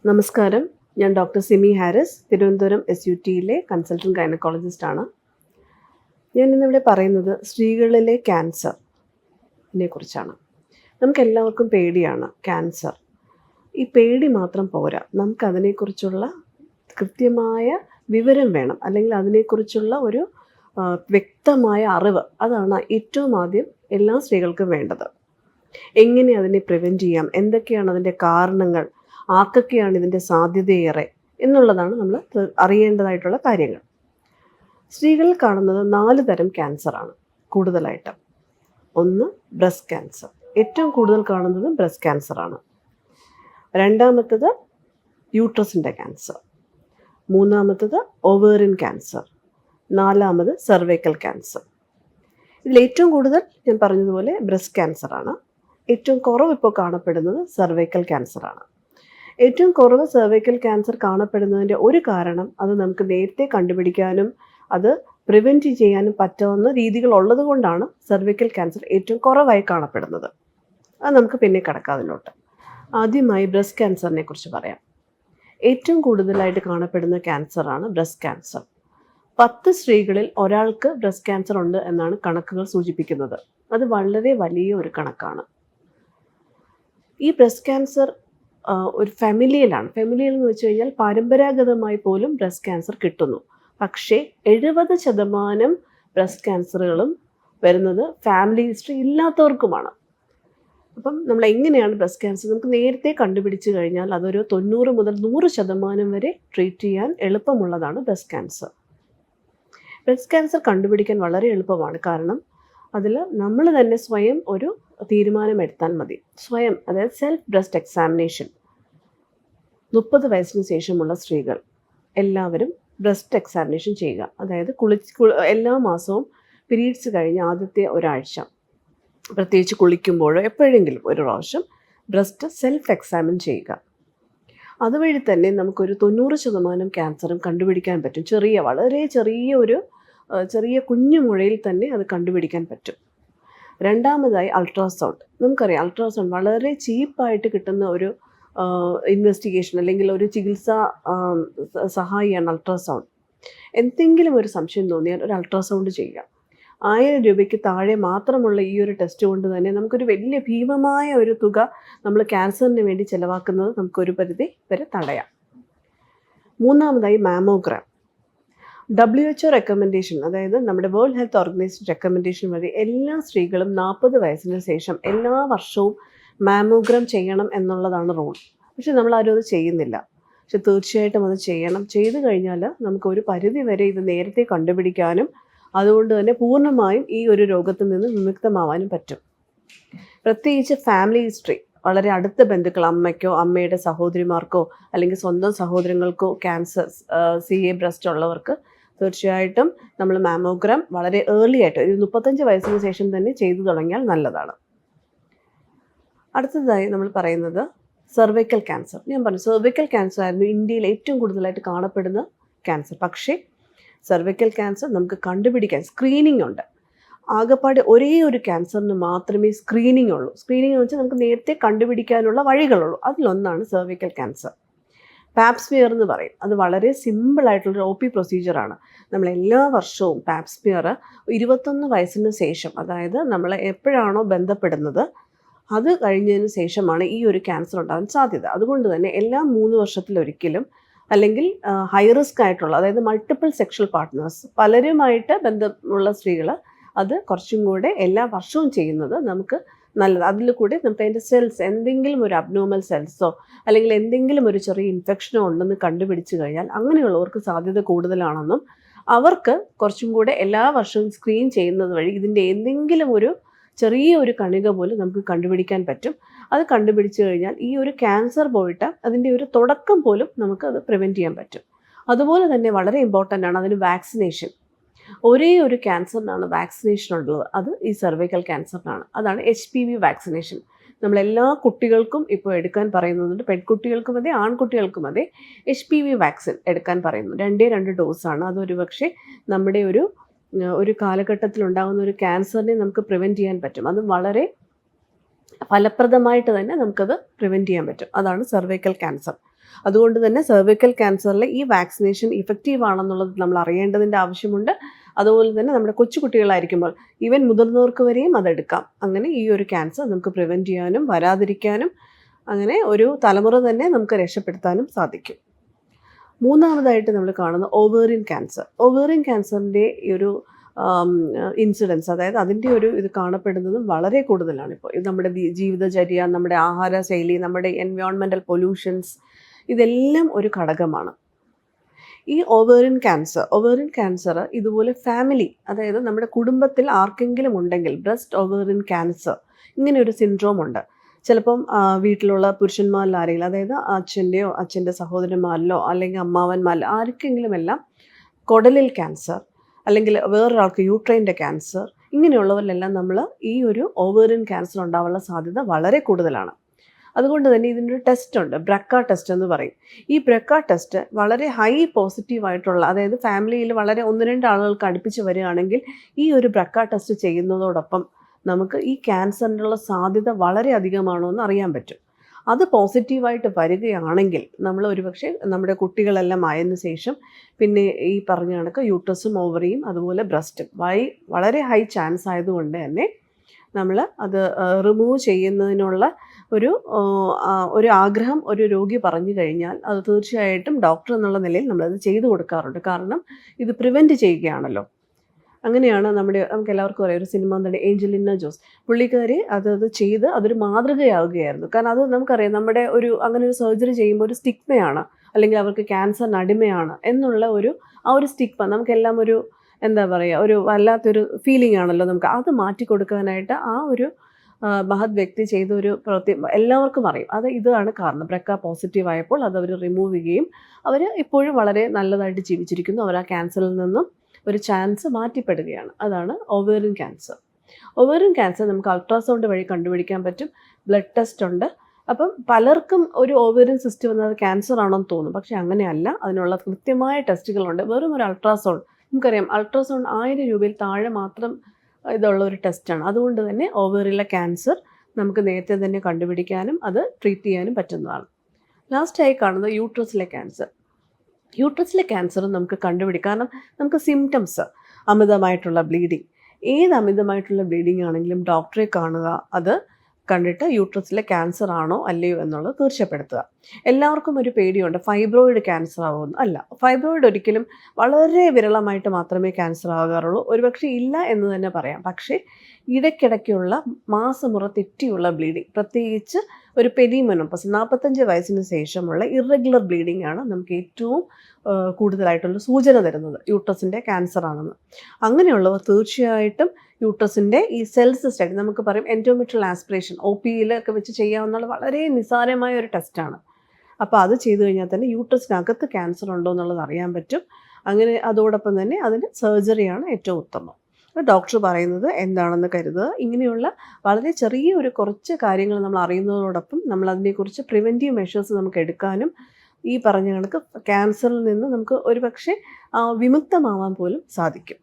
നമസ്കാരം. ഞാൻ doctor Simi Haris, Thiruvananthapuram SUTയിലെ consultant ഗൈനക്കോളജിസ്റ്റാണ്. ഞാൻ ഇന്നിവിടെ പറയുന്നത് സ്ത്രീകളിലെ ക്യാൻസറിനെ കുറിച്ചാണ്. നമുക്കെല്ലാവർക്കും പേടിയാണ് ക്യാൻസർ. ഈ പേടി മാത്രം പോരാ, നമുക്കതിനെക്കുറിച്ചുള്ള കൃത്യമായ വിവരം വേണം, അല്ലെങ്കിൽ അതിനെക്കുറിച്ചുള്ള ഒരു വ്യക്തമായ അറിവ്. അതാണ് ഏറ്റവും ആദ്യം എല്ലാ സ്ത്രീകൾക്കും വേണ്ടത്. എങ്ങനെ അതിനെ പ്രിവെൻറ്റ് ചെയ്യാം, എന്തൊക്കെയാണ് അതിൻ്റെ കാരണങ്ങൾ, ആർക്കൊക്കെയാണ് ഇതിൻ്റെ സാധ്യതയേറെ എന്നുള്ളതാണ് നമ്മൾ അറിയേണ്ടതായിട്ടുള്ള കാര്യങ്ങൾ. സ്ത്രീകളിൽ കാണുന്നത് 4 തരം ക്യാൻസറാണ് കൂടുതലായിട്ട്. ഒന്ന് ബ്രസ്റ്റ് ക്യാൻസർ, ഏറ്റവും കൂടുതൽ കാണുന്നത് ബ്രസ്റ്റ് ക്യാൻസറാണ്. രണ്ടാമത്തത് യൂട്രസിൻ്റെ ക്യാൻസർ. മൂന്നാമത്തത് ഓവേറിയൻ ക്യാൻസർ. നാലാമത് സെർവൈക്കൽ ക്യാൻസർ. ഇതിലേറ്റവും കൂടുതൽ ഞാൻ പറഞ്ഞതുപോലെ ബ്രസ്റ്റ് ക്യാൻസറാണ്. ഏറ്റവും കുറവ് ഇപ്പോൾ കാണപ്പെടുന്നത് സെർവൈക്കൽ ക്യാൻസറാണ്. ഏറ്റവും കുറവ് സെർവൈക്കൽ ക്യാൻസർ കാണപ്പെടുന്നതിൻ്റെ ഒരു കാരണം അത് നമുക്ക് നേരത്തെ കണ്ടുപിടിക്കാനും അത് പ്രിവെൻറ്റ് ചെയ്യാനും പറ്റാവുന്ന രീതികൾ ഉള്ളത് കൊണ്ടാണ് സെർവൈക്കൽ ക്യാൻസർ ഏറ്റവും കുറവായി കാണപ്പെടുന്നത്. അത് നമുക്ക് പിന്നെ കടക്കാതിലോട്ട്. ആദ്യമായി ബ്രസ്റ്റ് ക്യാൻസറിനെ കുറിച്ച് പറയാം. ഏറ്റവും കൂടുതലായിട്ട് കാണപ്പെടുന്ന ക്യാൻസറാണ് ബ്രസ്റ്റ് ക്യാൻസർ. 10 സ്ത്രീകളിൽ ഒരാൾക്ക് ബ്രസ്റ്റ് ക്യാൻസർ ഉണ്ട് എന്നാണ് കണക്കുകൾ സൂചിപ്പിക്കുന്നത്. അത് വളരെ വലിയ ഒരു കണക്കാണ്. ഈ ബ്രസ്റ്റ് ക്യാൻസർ ഒരു ഫെമിലിയലാണ്. ഫെമിലിയൽ എന്ന് വെച്ച് കഴിഞ്ഞാൽ പരമ്പരാഗതമായി പോലും ബ്രസ്റ്റ് ക്യാൻസർ കിട്ടുന്നു. പക്ഷേ 70% ബ്രസ്റ്റ് ക്യാൻസറുകളും വരുന്നത് ഫാമിലി ഹിസ്റ്ററി ഇല്ലാത്തവർക്കുമാണ്. അപ്പം നമ്മൾ എങ്ങനെയാണ് ബ്രസ്റ്റ് ക്യാൻസർ നമുക്ക് നേരത്തെ കണ്ടുപിടിച്ച് കഴിഞ്ഞാൽ അതൊരു 90 മുതൽ 100% വരെ ട്രീറ്റ് ചെയ്യാൻ എളുപ്പമുള്ളതാണ് ബ്രസ്റ്റ് ക്യാൻസർ. ബ്രസ്റ്റ് ക്യാൻസർ കണ്ടുപിടിക്കാൻ വളരെ എളുപ്പമാണ്. കാരണം അതിൽ നമ്മൾ തന്നെ സ്വയം ഒരു തീരുമാനമെടുത്താൽ മതി. സ്വയം, അതായത് സെൽഫ് ബ്രസ്റ്റ് എക്സാമിനേഷൻ. 30 വയസ്സിന് ശേഷമുള്ള സ്ത്രീകൾ എല്ലാവരും ബ്രസ്റ്റ് എക്സാമിനേഷൻ ചെയ്യുക. അതായത് എല്ലാ മാസവും പീരീഡ്സ് കഴിഞ്ഞ് ആദ്യത്തെ ഒരാഴ്ച, പ്രത്യേകിച്ച് കുളിക്കുമ്പോഴോ എപ്പോഴെങ്കിലും ഒരു പ്രാവശ്യം ബ്രസ്റ്റ് സെൽഫ് എക്സാമിൻ ചെയ്യുക. അതുവഴി തന്നെ നമുക്കൊരു 90% ക്യാൻസറും കണ്ടുപിടിക്കാൻ പറ്റും. വളരെ ചെറിയ കുഞ്ഞു മുഴയിൽ തന്നെ അത് കണ്ടുപിടിക്കാൻ പറ്റും. രണ്ടാമതായി അൾട്രാസൗണ്ട്. നമുക്കറിയാം അൾട്രാസൗണ്ട് വളരെ ചീപ്പായിട്ട് കിട്ടുന്ന ഒരു ഇൻവെസ്റ്റിഗേഷൻ അല്ലെങ്കിൽ ഒരു ചികിത്സാ സഹായിയാണ് അൾട്രാസൗണ്ട്. എന്തെങ്കിലും ഒരു സംശയം തോന്നിയാൽ ഒരു അൾട്രാസൗണ്ട് ചെയ്യുക. 1000 രൂപയ്ക്ക് താഴെ മാത്രമുള്ള ഈ ഒരു ടെസ്റ്റ് കൊണ്ട് തന്നെ നമുക്കൊരു വലിയ ഭീമമായ ഒരു തുക നമ്മൾ ക്യാൻസറിന് വേണ്ടി ചിലവാക്കുന്നത് നമുക്കൊരു പരിധി വരെ തടയാം. മൂന്നാമതായി മാമോഗ്രാം. WHO റെക്കമെൻഡേഷൻ, അതായത് നമ്മുടെ വേൾഡ് ഹെൽത്ത് ഓർഗനൈസേഷൻ റെക്കമെൻഡേഷൻ വഴി എല്ലാ സ്ത്രീകളും 40 വയസ്സിന് ശേഷം എല്ലാ വർഷവും മാമോഗ്രാം ചെയ്യണം എന്നുള്ളതാണ് റൂൾ. പക്ഷെ നമ്മളാരും അത് ചെയ്യുന്നില്ല. പക്ഷെ തീർച്ചയായിട്ടും അത് ചെയ്യണം. ചെയ്തു കഴിഞ്ഞാൽ നമുക്ക് ഒരു പരിധി വരെ ഇത് നേരത്തെ കണ്ടുപിടിക്കാനും അതുകൊണ്ട് തന്നെ പൂർണ്ണമായും ഈ ഒരു രോഗത്തിൽ നിന്ന് വിമുക്തമാവാനും പറ്റും. പ്രത്യേകിച്ച് ഫാമിലി ഹിസ്റ്ററി, വളരെ അടുത്ത ബന്ധുക്കൾ, അമ്മയ്ക്കോ അമ്മയുടെ സഹോദരിമാർക്കോ അല്ലെങ്കിൽ സ്വന്തം സഹോദരങ്ങൾക്കോ ക്യാൻസർ CA ബ്രസ്റ്റ് ഉള്ളവർക്ക് തീർച്ചയായിട്ടും നമ്മൾ മാമോഗ്രാം വളരെ ഏർലി ആയിട്ട് ഒരു 35 വയസ്സിന് ശേഷം തന്നെ ചെയ്തു തുടങ്ങിയാൽ നല്ലതാണ്. അടുത്തതായി നമ്മൾ പറയുന്നത് സെർവൈക്കൽ ക്യാൻസർ. ഞാൻ പറഞ്ഞു സെർവൈക്കൽ ക്യാൻസർ ആയിരുന്നു ഇന്ത്യയിൽ ഏറ്റവും കൂടുതലായിട്ട് കാണപ്പെടുന്ന ക്യാൻസർ. പക്ഷേ സെർവൈക്കൽ ക്യാൻസർ നമുക്ക് കണ്ടുപിടിക്കാൻ സ്ക്രീനിങ് ഉണ്ട്. ആകെപ്പാടെ ഒരേ ഒരു ക്യാൻസറിന് മാത്രമേ സ്ക്രീനിങ് ഉള്ളൂ. സ്ക്രീനിങ് എന്ന് വെച്ചാൽ നമുക്ക് നേരത്തെ കണ്ടുപിടിക്കാനുള്ള വഴികളുള്ളൂ. അതിലൊന്നാണ് സെർവൈക്കൽ ക്യാൻസർ. പാപ്സ്മിയർ എന്ന് പറയും. അത് വളരെ സിമ്പിളായിട്ടുള്ളൊരു OP പ്രൊസീജിയറാണ്. നമ്മൾ എല്ലാ വർഷവും പാപ്സ്മിയർ 21 വയസ്സിന് ശേഷം, അതായത് നമ്മൾ എപ്പോഴാണോ ബന്ധപ്പെടുന്നത് അത് കഴിഞ്ഞതിന് ശേഷമാണ് ഈ ഒരു ക്യാൻസർ ഉണ്ടാകാൻ സാധ്യത. അതുകൊണ്ട് തന്നെ എല്ലാ 3 വർഷത്തിലൊരിക്കലും, അല്ലെങ്കിൽ ഹൈ റിസ്ക് ആയിട്ടുള്ള, അതായത് മൾട്ടിപ്പിൾ സെക്ഷൽ പാർട്ട്നേഴ്സ് പലരുമായിട്ട് ബന്ധമുള്ള സ്ത്രീകൾ അത് കുറച്ചും കൂടെ എല്ലാ വർഷവും ചെയ്യുന്നത് നമുക്ക് നല്ലത്. അതിൽ കൂടെ നമുക്ക് അതിൻ്റെ സെൽസ്, എന്തെങ്കിലും ഒരു അബ്നോർമൽ സെൽസോ അല്ലെങ്കിൽ എന്തെങ്കിലും ഒരു ചെറിയ ഇൻഫെക്ഷനോ ഉണ്ടെന്ന് കണ്ടുപിടിച്ച് കഴിഞ്ഞാൽ അങ്ങനെയുള്ളവർക്ക് സാധ്യത കൂടുതലാണെന്നും അവർക്ക് കുറച്ചും കൂടെ എല്ലാ വർഷവും സ്ക്രീൻ ചെയ്യുന്നത് വഴി ഇതിൻ്റെ എന്തെങ്കിലും ഒരു ചെറിയ ഒരു കണിക പോലും നമുക്ക് കണ്ടുപിടിക്കാൻ പറ്റും. അത് കണ്ടുപിടിച്ച് കഴിഞ്ഞാൽ ഈ ഒരു ക്യാൻസർ പോയിട്ട് അതിൻ്റെ ഒരു തുടക്കം പോലും നമുക്കത് പ്രിവെൻറ്റ് ചെയ്യാൻ പറ്റും. അതുപോലെ തന്നെ വളരെ ഇമ്പോർട്ടൻ്റ് ആണ് അതിന് വാക്സിനേഷൻ. ഒരേ ഒരു ക്യാൻസറിനാണ് വാക്സിനേഷൻ ഉള്ളത്, അത് ഈ സെർവൈക്കൽ ക്യാൻസറിനാണ്. അതാണ് HPV വാക്സിനേഷൻ. നമ്മളെല്ലാ കുട്ടികൾക്കും ഇപ്പോൾ എടുക്കാൻ പറയുന്നുണ്ട്. പെൺകുട്ടികൾക്കും അതെ, ആൺകുട്ടികൾക്കും അതെ HPV വാക്സിൻ എടുക്കാൻ പറയുന്നു. 2 ഡോസാണ്. അതൊരു പക്ഷേ നമ്മുടെ ഒരു കാലഘട്ടത്തിലുണ്ടാകുന്ന ഒരു ക്യാൻസറിനെ നമുക്ക് പ്രിവെൻറ്റ് ചെയ്യാൻ പറ്റും. അത് വളരെ ഫലപ്രദമായിട്ട് തന്നെ നമുക്കത് പ്രിവെൻറ്റ് ചെയ്യാൻ പറ്റും. അതാണ് സെർവൈക്കൽ ക്യാൻസർ. അതുകൊണ്ട് തന്നെ സെർവിക്കൽ ക്യാൻസറിൽ ഈ വാക്സിനേഷൻ ഇഫക്റ്റീവ് ആണെന്നുള്ളത് നമ്മൾ അറിയേണ്ടതിൻ്റെ ആവശ്യമുണ്ട്. അതുപോലെ തന്നെ നമ്മുടെ കൊച്ചുകുട്ടികളായിരിക്കുമ്പോൾ ഈവൻ മുതിർന്നവർക്ക് വരെയും അതെടുക്കാം. അങ്ങനെ ഈ ഒരു ക്യാൻസർ നമുക്ക് പ്രിവെൻറ്റ് ചെയ്യാനും വരാതിരിക്കാനും അങ്ങനെ ഒരു തലമുറ തന്നെ നമുക്ക് രക്ഷപ്പെടുത്താനും സാധിക്കും. മൂന്നാമതായിട്ട് നമ്മൾ കാണുന്ന ഓവേറിയൻ ക്യാൻസർ. ഓവേറിയൻ ക്യാൻസറിൻ്റെ ഈ ഒരു ഇൻസിഡൻസ്, അതായത് അതിൻ്റെ ഒരു ഇത് കാണപ്പെടുന്നതും വളരെ കൂടുതലാണ് ഇപ്പോൾ. ഇത് നമ്മുടെ ജീവിതചര്യ, നമ്മുടെ ആഹാരശൈലി, നമ്മുടെ എൻവയോൺമെൻറ്റൽ പൊല്യൂഷൻസ്, ഇതെല്ലാം ഒരു ഘടകമാണ്. ഈ ഓവേറിയൻ ക്യാൻസർ ഇതുപോലെ ഫാമിലി, അതായത് നമ്മുടെ കുടുംബത്തിൽ ആർക്കെങ്കിലും ഉണ്ടെങ്കിൽ ബ്രസ്റ്റ് ഓവേറിയൻ ക്യാൻസർ ഇങ്ങനെ ഒരു സിൻഡ്രോം ഉണ്ട്. ചിലപ്പം വീട്ടിലുള്ള പുരുഷന്മാരിൽ ആരെങ്കിലും, അതായത് അച്ഛൻ്റെയോ അച്ഛൻ്റെ സഹോദരന്മാരിലോ അല്ലെങ്കിൽ അമ്മാവന്മാരിലോ ആർക്കെങ്കിലും എല്ലാം കുടലിൽ ക്യാൻസർ, അല്ലെങ്കിൽ വേറൊരാൾക്ക് യൂട്രൈൻ്റെ ക്യാൻസർ, ഇങ്ങനെയുള്ളവരിലെല്ലാം നമ്മൾ ഈ ഒരു ഓവേറിയൻ ക്യാൻസർ ഉണ്ടാവാനുള്ള സാധ്യത വളരെ കൂടുതലാണ്. അതുകൊണ്ട് തന്നെ ഇതിനൊരു ടെസ്റ്റ് ഉണ്ട്, ബ്രക്ക ടെസ്റ്റ് എന്ന് പറയും. ഈ ബ്രക്ക ടെസ്റ്റ് വളരെ ഹൈ പോസിറ്റീവായിട്ടുള്ള, അതായത് ഫാമിലിയിൽ വളരെ 1-2 ആളുകൾക്ക് അടുപ്പിച്ച് വരികയാണെങ്കിൽ ഈ ഒരു ബ്രക്ക ടെസ്റ്റ് ചെയ്യുന്നതോടൊപ്പം നമുക്ക് ഈ ക്യാൻസറിനുള്ള സാധ്യത വളരെ അധികമാണോ എന്ന് അറിയാൻ പറ്റും. അത് പോസിറ്റീവായിട്ട് വരികയാണെങ്കിൽ നമ്മൾ ഒരുപക്ഷെ നമ്മുടെ കുട്ടികളെല്ലാം ആയതിനു ശേഷം പിന്നെ ഈ പറഞ്ഞ കണക്ക് യൂട്രസും ഓവറിയും അതുപോലെ ബ്രസ്റ്റും വളരെ ഹൈ ചാൻസ് ആയതുകൊണ്ട് തന്നെ നമ്മൾ അത് റിമൂവ് ചെയ്യുന്നതിനുള്ള ഒരു ആഗ്രഹം ഒരു രോഗി പറഞ്ഞു കഴിഞ്ഞാൽ അത് തീർച്ചയായിട്ടും ഡോക്ടർ എന്നുള്ള നിലയിൽ നമ്മളത് ചെയ്തു കൊടുക്കാറുണ്ട്. കാരണം ഇത് പ്രിവെൻറ്റ് ചെയ്യുകയാണല്ലോ. അങ്ങനെയാണ് നമുക്ക് എല്ലാവർക്കും അറിയാം, ഒരു സിനിമ നടി ഏഞ്ചലിന ജോസ്, പുള്ളിക്കാരി അത് ചെയ്ത് അതൊരു മാതൃകയാവുകയായിരുന്നു. കാരണം അത് നമുക്കറിയാം, നമ്മുടെ അങ്ങനെ ഒരു സർജറി ചെയ്യുമ്പോൾ ഒരു സ്റ്റിഗ്മയാണ്, അല്ലെങ്കിൽ അവർക്ക് ക്യാൻസറിന് അടിമയാണ് എന്നുള്ള ആ ഒരു സ്റ്റിഗ്മ നമുക്കെല്ലാം എന്താ പറയുക, ഒരു വല്ലാത്തൊരു ഫീലിംഗ് ആണല്ലോ നമുക്ക്. അത് മാറ്റിക്കൊടുക്കാനായിട്ട് ആ ഒരു മഹത് വ്യക്തി ചെയ്ത ഒരു പ്രവൃത്തി എല്ലാവർക്കും അറിയും. ഇതാണ് കാരണം. ബ്രക്ക പോസിറ്റീവ് ആയപ്പോൾ അത് അവർ റിമൂവ് ചെയ്യുകയും അവർ ഇപ്പോഴും വളരെ നല്ലതായിട്ട് ജീവിച്ചിരിക്കുന്നു. അവർ ആ ക്യാൻസറിൽ നിന്നും ഒരു ചാൻസ് മാറ്റിപ്പെടുകയാണ്. അതാണ് ഓവേറിയൻ ക്യാൻസർ. ഓവേറിയൻ ക്യാൻസർ നമുക്ക് അൾട്രാസൗണ്ട് വഴി കണ്ടുപിടിക്കാൻ പറ്റും. ബ്ലഡ് ടെസ്റ്റ് ഉണ്ട്. അപ്പം പലർക്കും ഒരു ഓവേറിയൻ സിസ്റ്റ് വന്നത് ക്യാൻസർ ആണെന്ന് തോന്നും. പക്ഷേ അങ്ങനെയല്ല. അതിനുള്ള കൃത്യമായ ടെസ്റ്റുകളുണ്ട്. വെറും ഒരു അൾട്രാസൗണ്ട്, നമുക്കറിയാം അൾട്രാസൗണ്ട് 1000 രൂപയിൽ താഴെ മാത്രം ഇതുള്ള ഒരു ടെസ്റ്റാണ്. അതുകൊണ്ട് തന്നെ ഓവേറിയിലെ ക്യാൻസർ നമുക്ക് നേരത്തെ തന്നെ കണ്ടുപിടിക്കാനും അത് ട്രീറ്റ് ചെയ്യാനും പറ്റുന്നതാണ്. ലാസ്റ്റായി കാണുന്നത് യൂട്രസിലെ ക്യാൻസർ. യൂട്രസിലെ ക്യാൻസർ നമുക്ക് കണ്ടുപിടിക്കാം. കാരണം നമുക്ക് സിംറ്റംസ്, അമിതമായിട്ടുള്ള ബ്ലീഡിങ്, ഏത് അമിതമായിട്ടുള്ള ബ്ലീഡിങ് ആണെങ്കിലും ഡോക്ടറെ കാണുക. അത് കണ്ടിട്ട് യൂട്രസിലെ ക്യാൻസർ ആണോ അല്ലയോ എന്നുള്ളത് തീർച്ചപ്പെടുത്തുക. എല്ലാവർക്കും ഒരു പേടിയുണ്ട്, ഫൈബ്രോയിഡ് ക്യാൻസർ ആവുമെന്ന്. അല്ല, ഫൈബ്രോയിഡ് ഒരിക്കലും വളരെ വിരളമായിട്ട് മാത്രമേ ക്യാൻസർ ആകാറുള്ളൂ. ഒരുപക്ഷെ ഇല്ല എന്ന് തന്നെ പറയാം. പക്ഷേ ഇടയ്ക്കിടയ്ക്കുള്ള മാസമുറ തെറ്റിയുള്ള ബ്ലീഡിങ്, പ്രത്യേകിച്ച് ഒരു പെരിമെനോപ്പസ് 45 വയസ്സിന് ശേഷമുള്ള ഇറഗുലർ ബ്ലീഡിംഗ് ആണ് നമുക്ക് ഏറ്റവും കൂടുതലായിട്ടുള്ള സൂചന തരുന്നത് യൂട്രസിൻ്റെ ക്യാൻസർ ആണെന്ന്. അങ്ങനെയുള്ളവർ തീർച്ചയായിട്ടും യൂട്രസിൻ്റെ ഈ സെൽസ് സ്റ്റഡി, നമുക്ക് പറയും എൻഡോമെട്രിയൽ ആസ്പിറേഷൻ, OP-യിലൊക്കെ വെച്ച് ചെയ്യാവുന്ന വളരെ നിസ്സാരമായ ഒരു ടെസ്റ്റാണ്. അപ്പോൾ അത് ചെയ്തു കഴിഞ്ഞാൽ തന്നെ യൂട്രസിനകത്ത് ക്യാൻസർ ഉണ്ടോ എന്നുള്ളത് അറിയാൻ പറ്റും. അങ്ങനെ അതോടൊപ്പം തന്നെ അതിന് സർജറിയാണ് ഏറ്റവും ഉത്തമം. ഡോക്ടർ പറയുന്നത് എന്താണെന്ന് കരുതുക. ഇങ്ങനെയുള്ള വളരെ ചെറിയ കുറച്ച് കാര്യങ്ങൾ നമ്മൾ അറിയുന്നതോടൊപ്പം നമ്മൾ അതിനെക്കുറിച്ച് പ്രിവെൻറ്റീവ് മെഷേഴ്സ് നമുക്ക് എടുക്കാനും ഈ പറഞ്ഞ കണക്ക് ക്യാൻസറിൽ നിന്ന് നമുക്ക് ഒരുപക്ഷെ വിമുക്തമാവാൻ പോലും സാധിക്കും.